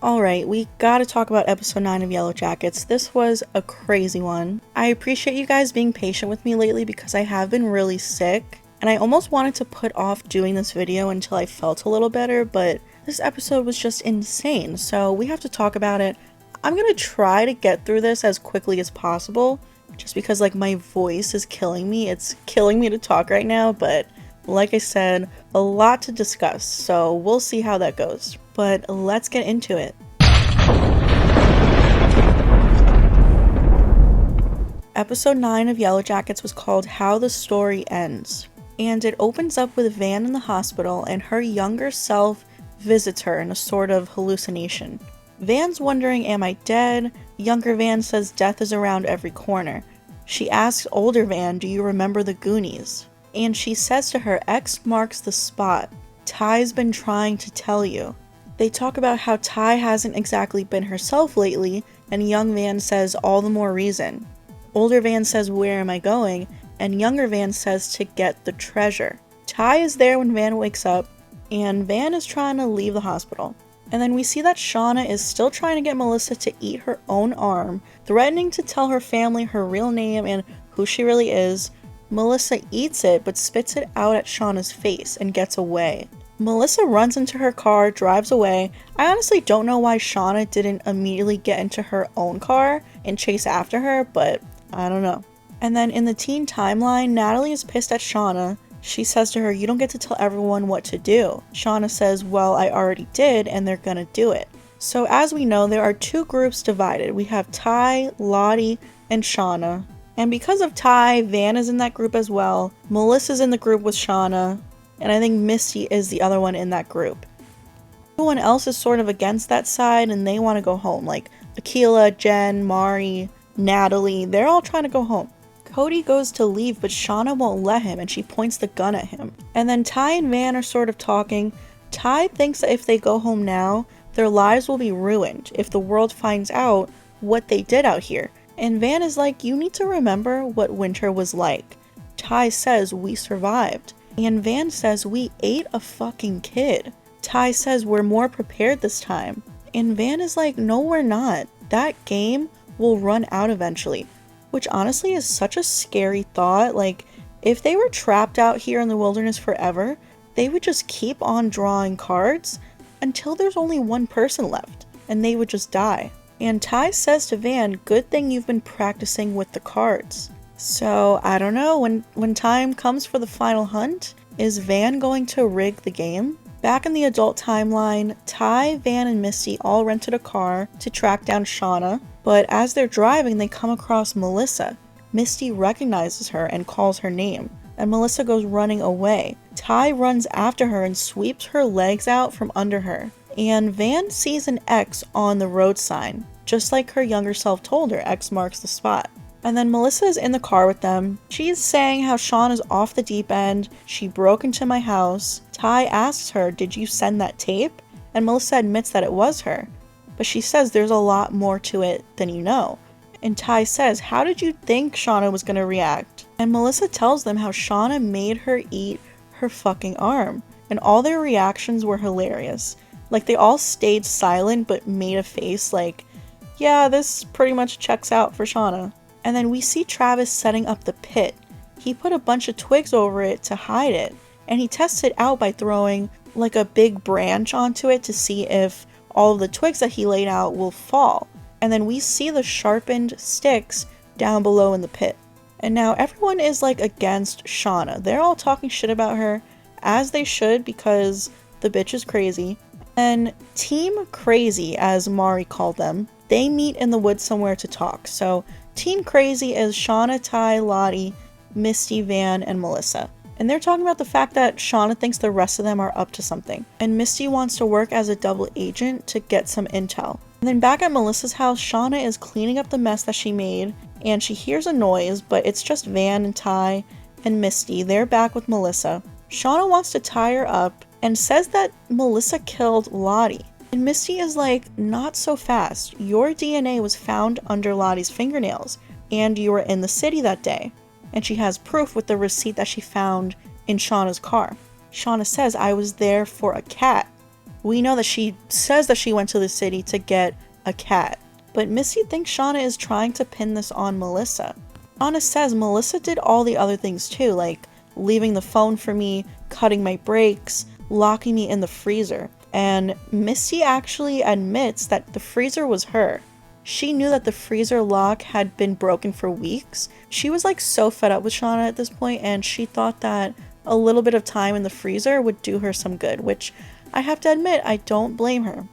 Alright, we gotta talk about episode 9 of Yellowjackets. This was a crazy one. I appreciate you guys being patient with me lately because I have been really sick, and I almost wanted to put off doing this video until I felt a little better, but this episode was just insane, so we have to talk about it. I'm gonna try to get through this as quickly as possible, just because like my voice is killing me. It's killing me to talk right now, but like I said, a lot to discuss, so we'll see how that goes. But let's get into it. Episode 9 of Yellowjackets was called How the Story Ends, and it opens up with Van in the hospital and her younger self visits her in a sort of hallucination. Van's wondering, am I dead? Younger Van says death is around every corner. She asks older Van, do you remember the Goonies? And she says to her, X marks the spot. Ty's been trying to tell you. They talk about how Ty hasn't exactly been herself lately, and young Van says all the more reason. Older Van says, where am I going? And younger Van says to get the treasure. Ty is there when Van wakes up, and Van is trying to leave the hospital. And then we see that Shauna is still trying to get Melissa to eat her own arm, threatening to tell her family her real name and who she really is. Melissa eats it, but spits it out at Shauna's face and gets away. Melissa runs into her car, drives away. I honestly don't know why Shauna didn't immediately get into her own car and chase after her, but I don't know. And then in the teen timeline, Natalie is pissed at Shauna. She says to her, you don't get to tell everyone what to do. Shauna says, well, I already did, and they're gonna do it. So as we know, there are two groups divided. We have Ty, Lottie, and Shauna. And because of Ty, Van is in that group as well. Melissa's in the group with Shauna. And I think Misty is the other one in that group. Everyone else is sort of against that side and they want to go home. Like Akilah, Jen, Mari, Natalie, they're all trying to go home. Cody goes to leave, but Shauna won't let him and she points the gun at him. And then Ty and Van are sort of talking. Ty thinks that if they go home now, their lives will be ruined if the world finds out what they did out here. And Van is like, you need to remember what winter was like. Ty says, we survived. And Van says, we ate a fucking kid. Ty says, we're more prepared this time. And Van is like, no, we're not. That game will run out eventually. Which honestly is such a scary thought. Like, if they were trapped out here in the wilderness forever, they would just keep on drawing cards until there's only one person left. And they would just die. And Ty says to Van, good thing you've been practicing with the cards. So, I don't know, when time comes for the final hunt, is Van going to rig the game? Back in the adult timeline, Ty, Van, and Misty all rented a car to track down Shauna, but as they're driving, they come across Melissa. Misty recognizes her and calls her name, and Melissa goes running away. Ty runs after her and sweeps her legs out from under her, and Van sees an X on the road sign, just like her younger self told her, X marks the spot. And then Melissa is in the car with them. She's saying how Sean is off the deep end. She broke into my house. Ty asks her, did you send that tape? And Melissa admits that it was her. But she says there's a lot more to it than you know. And Ty says, how did you think Shauna was going to react? And Melissa tells them how Shauna made her eat her fucking arm. And all their reactions were hilarious. Like they all stayed silent but made a face like, yeah, this pretty much checks out for Shauna. And then we see Travis setting up the pit. He put a bunch of twigs over it to hide it, and he tests it out by throwing like a big branch onto it to see if all of the twigs that he laid out will fall. And then we see the sharpened sticks down below in the pit. And now everyone is like against Shauna. They're all talking shit about her, as they should, because the bitch is crazy. And Team Crazy, as Mari called them, they meet in the woods somewhere to talk. So Team Crazy is Shauna, Ty, Lottie, Misty, Van, and Melissa. And they're talking about the fact that Shauna thinks the rest of them are up to something. And Misty wants to work as a double agent to get some intel. And then back at Melissa's house, Shauna is cleaning up the mess that she made. And she hears a noise, but it's just Van and Ty and Misty. They're back with Melissa. Shauna wants to tie her up and says that Melissa killed Lottie. And Misty is like, not so fast. Your DNA was found under Lottie's fingernails, and you were in the city that day. And she has proof with the receipt that she found in Shauna's car. Shauna says, I was there for a cat. We know that she says that she went to the city to get a cat, but Misty thinks Shauna is trying to pin this on Melissa. Shauna says Melissa did all the other things too, like leaving the phone for me, cutting my brakes, locking me in the freezer. And Misty actually admits that the freezer was her. She knew that the freezer lock had been broken for weeks. She was like so fed up with Shauna at this point, and she thought that a little bit of time in the freezer would do her some good, which I have to admit, I don't blame her.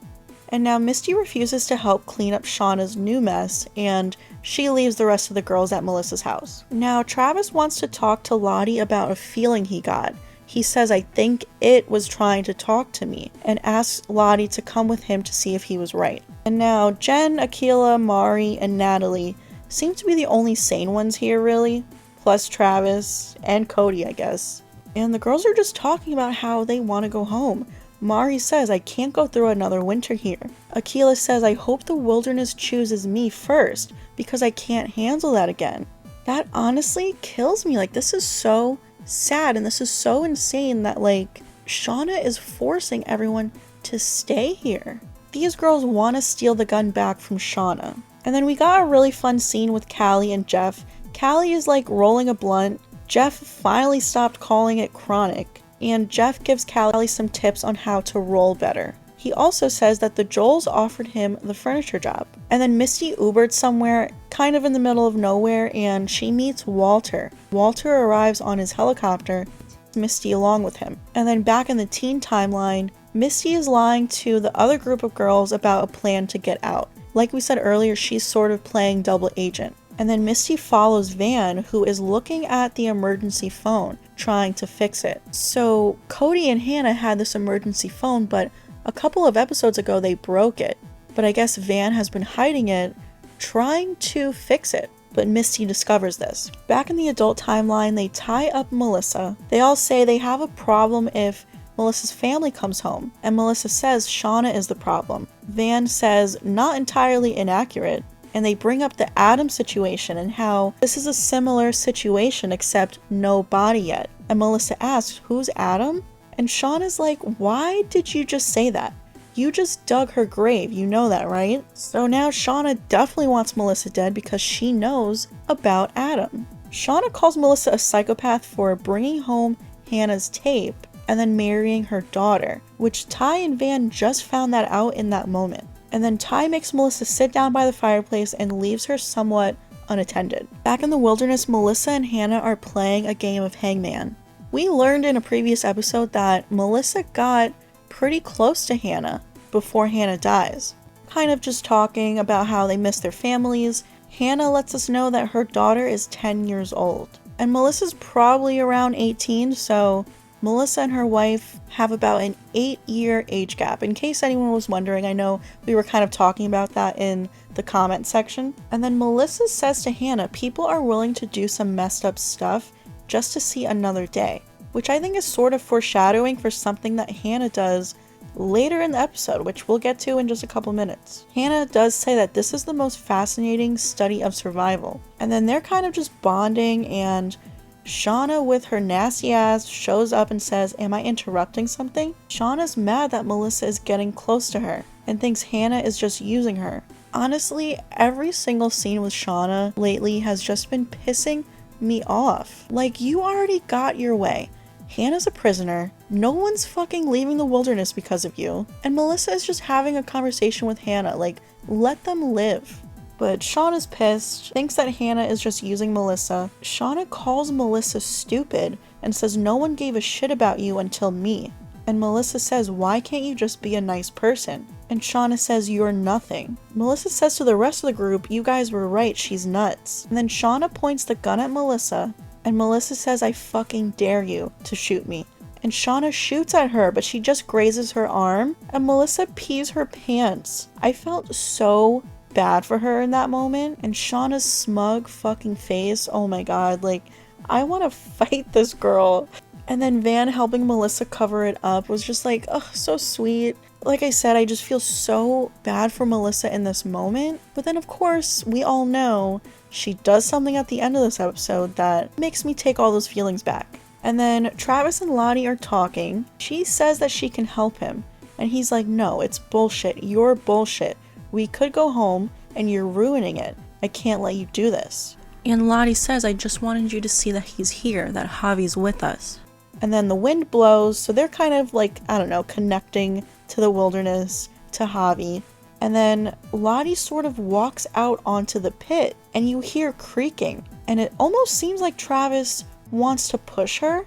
And now Misty refuses to help clean up Shauna's new mess, and she leaves the rest of the girls at Melissa's house. Now Travis wants to talk to Lottie about a feeling he got. He says, I think it was trying to talk to me, and asks Lottie to come with him to see if he was right. And now Jen, Akilah, Mari, and Natalie seem to be the only sane ones here really, plus Travis and Cody, I guess. And the girls are just talking about how they want to go home. Mari says, I can't go through another winter here. Akilah says, I hope the wilderness chooses me first, because I can't handle that again. That honestly kills me. Like, this is so sad, and this is so insane that, like, Shauna is forcing everyone to stay here. These girls want to steal the gun back from Shauna. And then we got a really fun scene with Callie and Jeff. Callie is, like, rolling a blunt. Jeff finally stopped calling it chronic, and Jeff gives Callie some tips on how to roll better. He also says that the Joels offered him the furniture job. And then Misty Ubered somewhere, kind of in the middle of nowhere, and she meets Walter. Walter arrives on his helicopter, Misty along with him. And then back in the teen timeline, Misty is lying to the other group of girls about a plan to get out. Like we said earlier, she's sort of playing double agent. And then Misty follows Van, who is looking at the emergency phone, trying to fix it. So Cody and Hannah had this emergency phone, but a couple of episodes ago they broke it. But I guess Van has been hiding it, trying to fix it. But Misty discovers this. Back in the adult timeline, they tie up Melissa. They all say they have a problem if Melissa's family comes home, and Melissa says Shauna is the problem. Van says not entirely inaccurate. And they bring up the Adam situation and how this is a similar situation except no body yet. And Melissa asks, who's Adam? And Shauna's like, why did you just say that? You just dug her grave, you know that, right? So now Shauna definitely wants Melissa dead because she knows about Adam. Shauna calls Melissa a psychopath for bringing home Hannah's tape and then marrying her daughter, which Ty and Van just found that out in that moment. And then Ty makes Melissa sit down by the fireplace and leaves her somewhat unattended. Back in the wilderness, Melissa and Hannah are playing a game of hangman. We learned in a previous episode that Melissa got pretty close to Hannah before Hannah dies. Kind of just talking about how they miss their families. Hannah lets us know that her daughter is 10 years old. And Melissa's probably around 18, so Melissa and her wife have about an 8-year age gap. In case anyone was wondering, I know we were kind of talking about that in the comment section. And then Melissa says to Hannah, people are willing to do some messed up stuff just to see another day, which I think is sort of foreshadowing for something that Hannah does later in the episode, which we'll get to in just a couple minutes. Hannah does say that this is the most fascinating study of survival. And then they're kind of just bonding, and Shauna with her nasty ass shows up and says, am I interrupting something? Shauna's mad that Melissa is getting close to her and thinks Hannah is just using her. Honestly, every single scene with Shauna lately has just been pissing me off. Like, you already got your way. Hannah's a prisoner. No one's fucking leaving the wilderness because of you. And Melissa is just having a conversation with Hannah. Like, let them live. But Shauna's pissed, thinks that Hannah is just using Melissa. Shauna calls Melissa stupid and says no one gave a shit about you until me. And Melissa says, why can't you just be a nice person? And Shauna says, you're nothing. Melissa says to the rest of the group, you guys were right, she's nuts. And then Shauna points the gun at Melissa, and Melissa says, I fucking dare you to shoot me. And Shauna shoots at her, but she just grazes her arm, and Melissa pees her pants. I felt so bad for her in that moment, and Shauna's smug fucking face, oh my god, like, I want to fight this girl. And then Van helping Melissa cover it up was just like, oh, so sweet. Like I said, I just feel so bad for Melissa in this moment. But then, of course, we all know she does something at the end of this episode that makes me take all those feelings back. And then Travis and Lottie are talking. She says that she can help him. And he's like, no, it's bullshit. You're bullshit. We could go home and you're ruining it. I can't let you do this. And Lottie says, I just wanted you to see that he's here, that Javi's with us. And then the wind blows, so they're kind of like, I don't know, connecting to the wilderness, to Javi. And then Lottie sort of walks out onto the pit, and you hear creaking. And it almost seems like Travis wants to push her,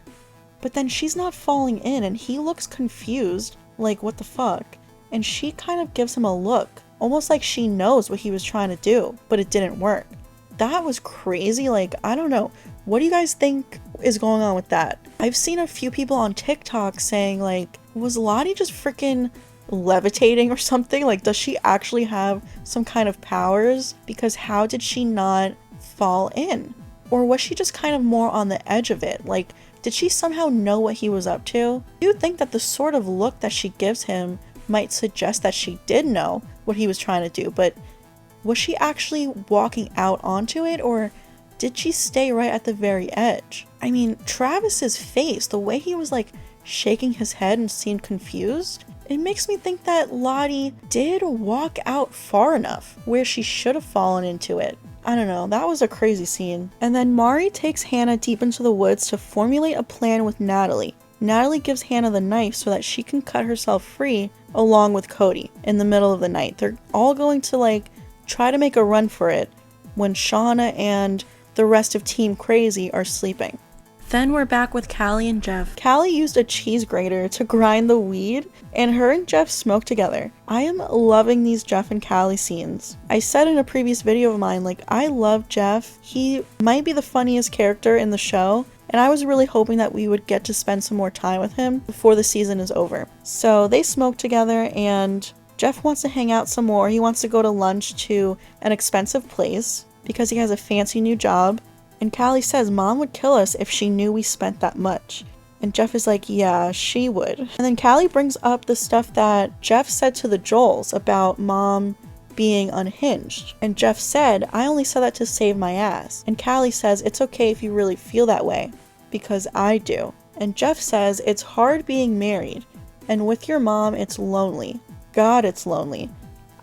but then she's not falling in, and he looks confused, like, what the fuck? And she kind of gives him a look, almost like she knows what he was trying to do, but it didn't work. That was crazy. Like, I don't know. What do you guys think is going on with that? I've seen a few people on TikTok saying, like, was Lottie just freaking levitating or something? Like, does she actually have some kind of powers? Because how did she not fall in? Or was she just kind of more on the edge of it? Like, did she somehow know what he was up to? Do you think that the sort of look that she gives him might suggest that she did know what he was trying to do? But was she actually walking out onto it, or did she stay right at the very edge? I mean, Travis's face, the way he was like shaking his head and seemed confused, it makes me think that Lottie did walk out far enough where she should have fallen into it. I don't know, that was a crazy scene. And then Mari takes Hannah deep into the woods to formulate a plan with Natalie. Natalie gives Hannah the knife so that she can cut herself free along with Cody in the middle of the night. They're all going to like try to make a run for it when Shauna and the rest of Team Crazy are sleeping. Then we're back with Callie and Jeff. Callie used a cheese grater to grind the weed, and her and Jeff smoke together. I am loving these Jeff and Callie scenes. I said in a previous video of mine, like, I love Jeff. He might be the funniest character in the show, and I was really hoping that we would get to spend some more time with him before the season is over. So they smoke together, and Jeff wants to hang out some more. He wants to go to lunch to an expensive place because he has a fancy new job. And Callie says Mom would kill us if she knew we spent that much. And Jeff is like, yeah, she would. And then Callie brings up the stuff that Jeff said to the Joels about Mom being unhinged. And Jeff said, I only said that to save my ass. And Callie says, it's okay if you really feel that way, because I do. And Jeff says, it's hard being married, and with your mom, it's lonely. God, it's lonely.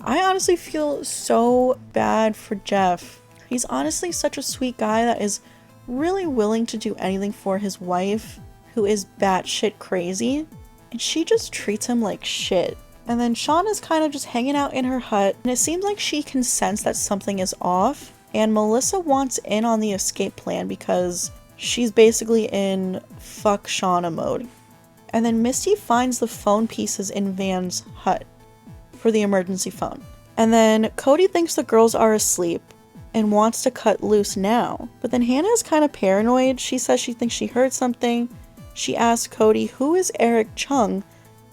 I honestly feel so bad for Jeff. He's honestly such a sweet guy that is really willing to do anything for his wife, who is batshit crazy, and she just treats him like shit. And then Shauna's kind of just hanging out in her hut, and it seems like she can sense that something is off, and Melissa wants in on the escape plan because she's basically in fuck Shauna mode. And then Misty finds the phone pieces in Van's hut for the emergency phone. And then Cody thinks the girls are asleep and wants to cut loose now. But then Hannah is kind of paranoid. She says she thinks she heard something. She asks Cody, who is Eric Chung,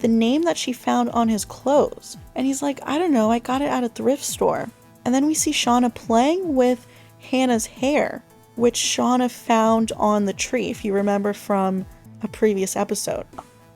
the name that she found on his clothes? And he's like, I don't know, I got it at a thrift store. And then we see Shauna playing with Hannah's hair, which Shauna found on the tree, if you remember from a previous episode.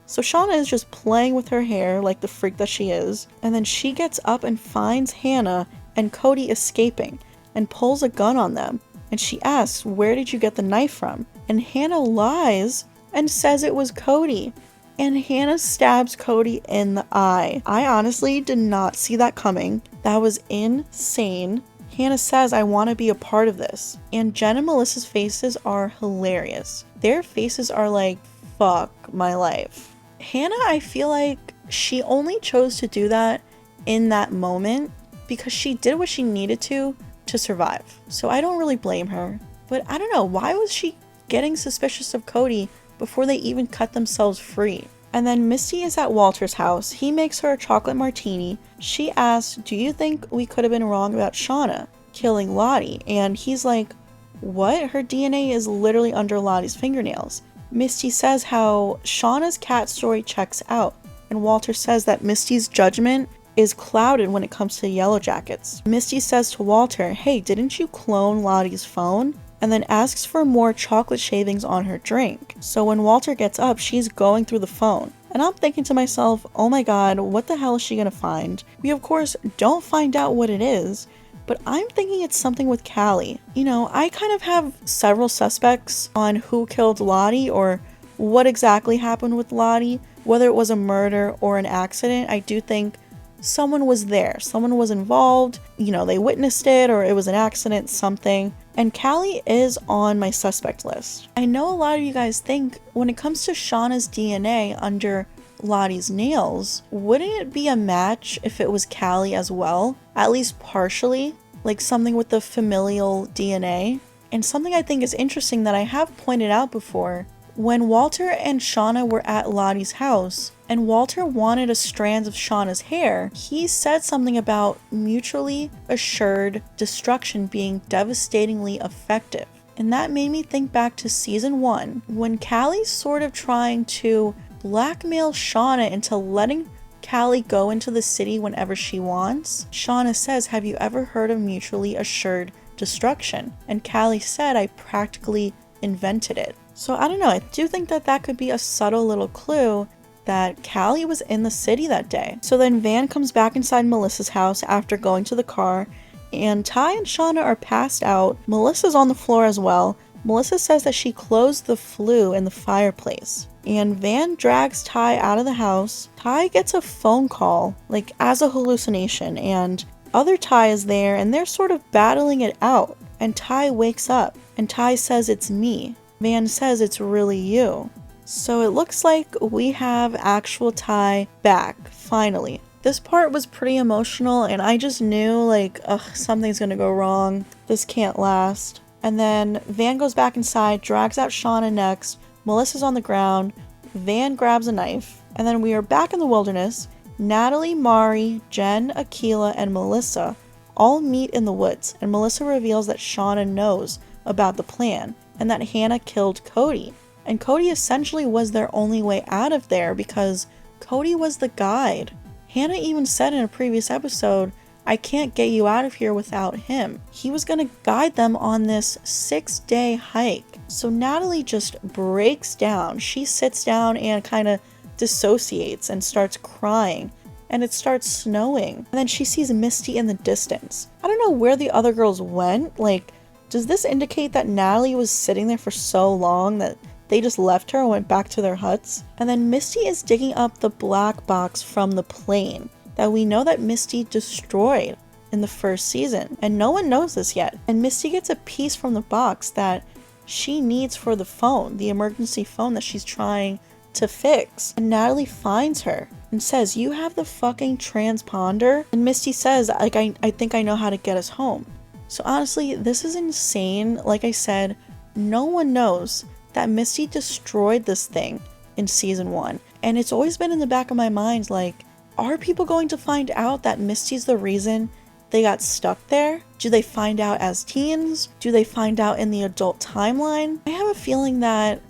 So Shauna is just playing with her hair like the freak that she is, and then she gets up and finds Hannah and Cody escaping and pulls a gun on them, and she asks, where did you get the knife from? And Hannah lies and says it was Cody, and Hannah stabs Cody in the eye. I honestly did not see that coming. That was insane. Hannah says, I want to be a part of this. And Jen and Melissa's faces are hilarious. Their faces are like, fuck my life. Hannah, I feel like she only chose to do that in that moment because she did what she needed to survive. So I don't really blame her. But I don't know, why was she getting suspicious of Cody before they even cut themselves free? And then Misty is at Walter's house. He makes her a chocolate martini. She asks, do you think we could have been wrong about Shauna killing Lottie? And he's like, what? Her DNA is literally under Lottie's fingernails. Misty says how Shauna's cat story checks out, and Walter says that Misty's judgment is clouded when it comes to Yellowjackets. Misty says to Walter, hey, didn't you clone Lottie's phone? And then asks for more chocolate shavings on her drink. So when Walter gets up, she's going through the phone. And I'm thinking to myself, oh my god, what the hell is she gonna find? We of course don't find out what it is, but I'm thinking it's something with Callie. You know, I kind of have several suspects on who killed Lottie or what exactly happened with Lottie whether it was a murder or an accident, I do think someone was there. Someone was involved. You know, they witnessed it, or it was an accident, something. And Callie is on my suspect list. I know a lot of you guys think when it comes to Shauna's DNA under Lottie's nails, wouldn't it be a match if it was Callie as well? At least partially, like something with the familial DNA. And something I think is interesting that I have pointed out before, when Walter and Shauna were at Lottie's house, and Walter wanted a strand of Shauna's hair, he said something about mutually assured destruction being devastatingly effective. And that made me think back to season 1, when Callie's sort of trying to blackmail Shauna into letting Callie go into the city whenever she wants. Shauna says, "Have you ever heard of mutually assured destruction?" And Callie said, "I practically invented it." So I don't know, I do think that that could be a subtle little clue that Callie was in the city that day. So then Van comes back inside Melissa's house after going to the car, and Ty and Shauna are passed out. Melissa's on the floor as well. Melissa says that she closed the flue in the fireplace. And Van drags Ty out of the house. Ty gets a phone call, like as a hallucination, and other Ty is there and they're sort of battling it out. And Ty wakes up and Ty says, "It's me." Van says, "It's really you." So it looks like we have actual Ty back, finally. This part was pretty emotional and I just knew like, ugh, something's gonna go wrong. This can't last. And then Van goes back inside, drags out Shauna next. Melissa's on the ground. Van grabs a knife. And then we are back in the wilderness. Natalie, Mari, Jen, Akilah, and Melissa all meet in the woods. And Melissa reveals that Shauna knows about the plan and that Hannah killed Cody. And Cody essentially was their only way out of there because Cody was the guide. Hannah even said in a previous episode, "I can't get you out of here without him." He was going to guide them on this 6-day hike. So Natalie just breaks down. She sits down and kind of dissociates and starts crying. And it starts snowing. And then she sees Misty in the distance. I don't know where the other girls went. Like, does this indicate that Natalie was sitting there for so long that they just left her and went back to their huts? And then Misty is digging up the black box from the plane that we know that Misty destroyed in the first season. And no one knows this yet. And Misty gets a piece from the box that she needs for the phone, the emergency phone that she's trying to fix. And Natalie finds her and says, "You have the fucking transponder?" And Misty says, like, I think I know how to get us home. So honestly, this is insane. Like I said, no one knows that Misty destroyed this thing in season 1. And it's always been in the back of my mind, like, are people going to find out that Misty's the reason they got stuck there? Do they find out as teens? Do they find out in the adult timeline? I have a feeling that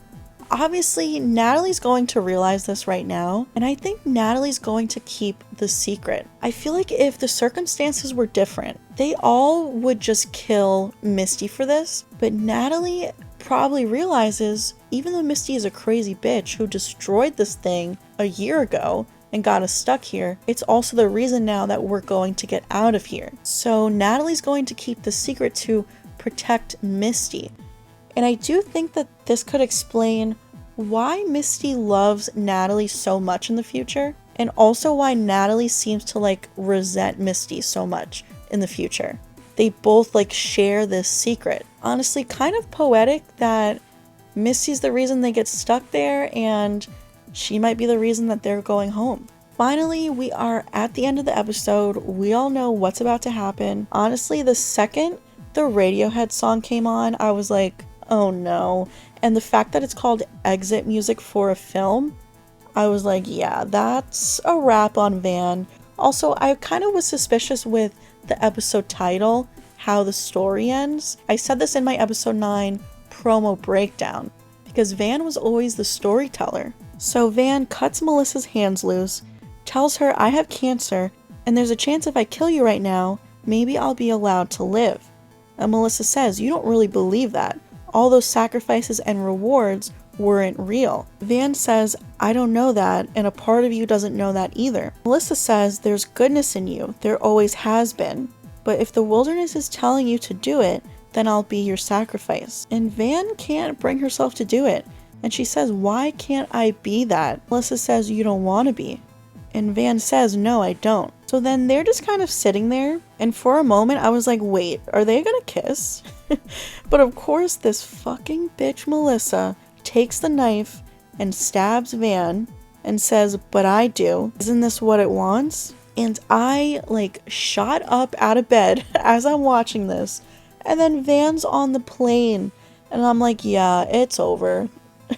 obviously Natalie's going to realize this right now, and I think Natalie's going to keep the secret. I feel like if the circumstances were different, they all would just kill Misty for this, but Natalie probably realizes, even though Misty is a crazy bitch who destroyed this thing a year ago and got us stuck here, it's also the reason now that we're going to get out of here. So Natalie's going to keep the secret to protect Misty. And I do think that this could explain why Misty loves Natalie so much in the future, and also why Natalie seems to like resent Misty so much in the future. They both like share this secret. Honestly, kind of poetic that Misty's the reason they get stuck there and she might be the reason that they're going home. Finally, we are at the end of the episode. We all know what's about to happen. Honestly, the second the Radiohead song came on, I was like, oh no. And the fact that it's called exit music for a film, I was like, yeah, that's a wrap on Van. Also, I kind of was suspicious with the episode title, How the Story Ends. I said this in my episode 9 promo breakdown, because Van was always the storyteller. So Van cuts Melissa's hands loose, tells her, "I have cancer, and there's a chance if I kill you right now, maybe I'll be allowed to live." And Melissa says, "You don't really believe that. All those sacrifices and rewards weren't real." Van says, "I don't know that, and a part of you doesn't know that either." Melissa says, "There's goodness in you. There always has been. But if the wilderness is telling you to do it, then I'll be your sacrifice." And Van can't bring herself to do it. And she says, why can't I be that? Melissa says, you don't want to be. And Van says, no, I don't. So then they're just kind of sitting there. And for a moment, I was like, wait, are they gonna kiss? But of course, this fucking bitch Melissa takes the knife and stabs Van and says, but I do. Isn't this what it wants? And I like shot up out of bed as I'm watching this. And then Van's on the plane. And I'm like, yeah, it's over.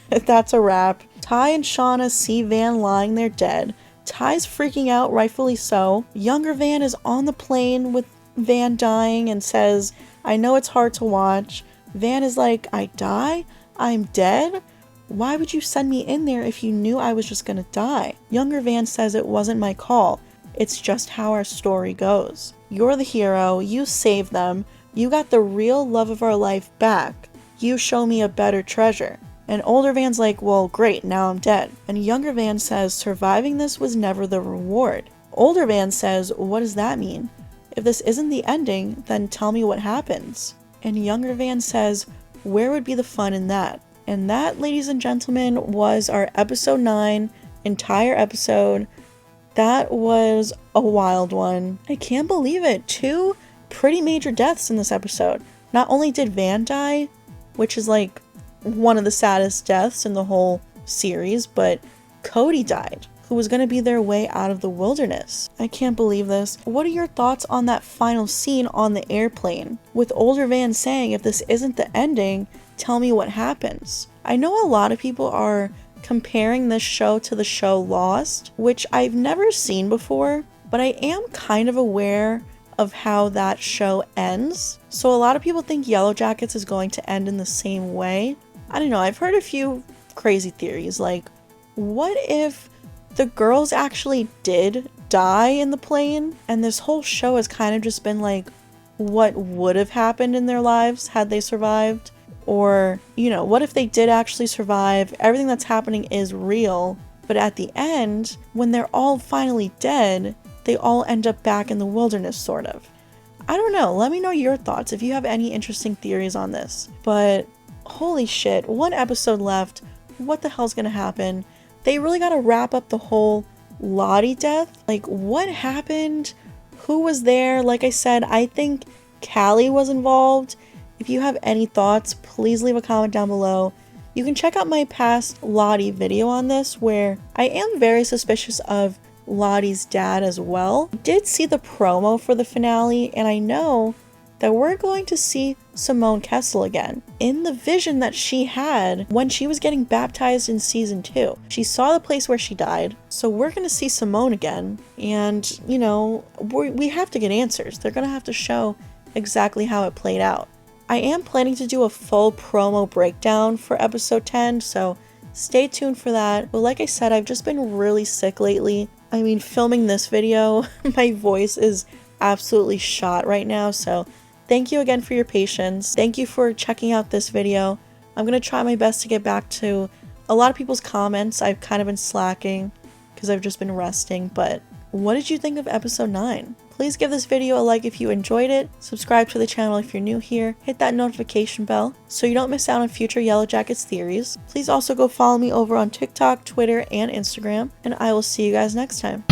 That's a wrap. Ty and Shauna see Van lying there dead. Ty's freaking out, rightfully so. Younger Van is on the plane with Van dying and says, I know it's hard to watch. Van is like, I die? I'm dead? Why would you send me in there if you knew I was just gonna die? Younger Van says it wasn't my call. It's just how our story goes. You're the hero. You saved them. You got the real love of our life back. You show me a better treasure. And older Van's like, well, great, now I'm dead. And younger Van says, surviving this was never the reward. Older Van says, what does that mean? If this isn't the ending, then tell me what happens. And younger Van says, where would be the fun in that? And that, ladies and gentlemen, was our episode 9 entire episode. That was a wild one. I can't believe it. 2 pretty major deaths in this episode. Not only did Van die, which is like one of the saddest deaths in the whole series, but Cody died, who was going to be their way out of the wilderness. I can't believe this. What are your thoughts on that final scene on the airplane, with older Van saying, if this isn't the ending, tell me what happens? I know a lot of people are comparing this show to the show Lost, which I've never seen before, but I am kind of aware of how that show ends. So a lot of people think Yellowjackets is going to end in the same way. I don't know, I've heard a few crazy theories, like, what if the girls actually did die in the plane, and this whole show has kind of just been like, what would have happened in their lives had they survived? Or, you know, what if they did actually survive, everything that's happening is real, but at the end, when they're all finally dead, they all end up back in the wilderness, sort of. I don't know, let me know your thoughts if you have any interesting theories on this. But holy shit, 1 episode left. What the hell's gonna happen? They really gotta wrap up the whole Lottie death. Like, what happened? Who was there? Like I said, I think Callie was involved. If you have any thoughts, please leave a comment down below. You can check out my past Lottie video on this, where I am very suspicious of Lottie's dad as well. I did see the promo for the finale, and I know that we're going to see Simone Kessel again in the vision that she had when she was getting baptized in season 2. She saw the place where she died, so we're going to see Simone again, and you know, we have to get answers. They're going to have to show exactly how it played out. I am planning to do a full promo breakdown for episode 10, so stay tuned for that. But like I said, I've just been really sick lately. I mean, filming this video, my voice is absolutely shot right now, so thank you again for your patience. Thank you for checking out this video. I'm going to try my best to get back to a lot of people's comments. I've kind of been slacking because I've just been resting, but what did you think of episode 9? Please give this video a like if you enjoyed it, subscribe to the channel if you're new here, hit that notification bell so you don't miss out on future Yellowjackets theories. Please also go follow me over on TikTok, Twitter, and Instagram, and I will see you guys next time.